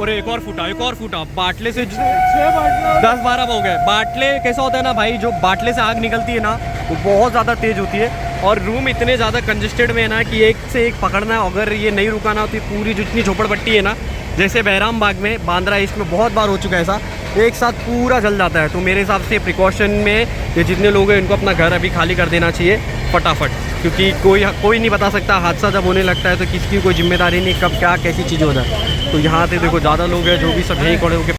और एक और फूटा बाटले से 10-12 हो गए। बाटले कैसा होता है ना भाई, जो बाटले से आग निकलती है ना वो बहुत ज़्यादा तेज़ होती है, और रूम इतने ज़्यादा कंजेस्टेड में है ना कि एक से एक पकड़ना है। अगर ये नहीं रुकाना तो पूरी जितनी झोपड़पट्टी है ना, जैसे बहराम बाग में, बांद्रा ईस्ट में बहुत बार हो चुका है ऐसा, एक साथ पूरा जल जाता है। तो मेरे हिसाब से प्रिकॉशन में ये जितने लोग हैं इनको अपना घर अभी खाली कर देना चाहिए फटाफट, क्योंकि कोई नहीं बता सकता हादसा जब होने लगता है तो किसकी कोई जिम्मेदारी नहीं, कब क्या कैसी चीज़ हो जाए। तो यहाँ से देखो ज़्यादा लोग हैं जो भी सब यहीं खड़े होकर